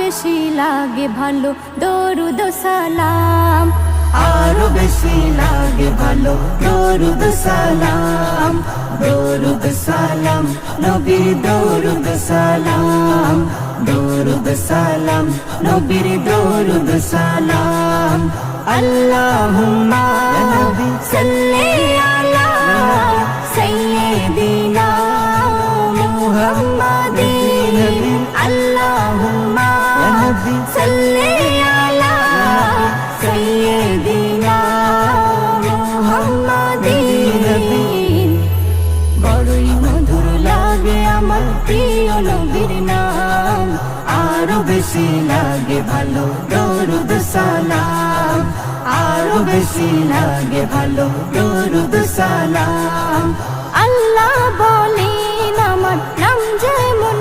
বেশি লাগে ভালো দরুদ সালাম, আরো বেশি লাগে ভালো দরুদ সালাম, দরুদ সালাম নবীর দরুদ সালাম, দরুদ সালাম নবীর দরুদ সালাম। আল্লাহুম্মা সাল্লি আলা সাইয়্যিদিনা মুহাম্মাদিন, আল্লাহুম্মা সাল্লি আলা সাইয়্যিদিনা মুহাম্মাদিন। বড়ই মধুর লাগে আমার প্রিয় নবীর নাম, আরো বেশি লাগে ভালো দরুদ সালাম, আরো বেশি লাগে ভালো দরুদ সালাম। আল্লাহ বলেন আমার নাম যেমন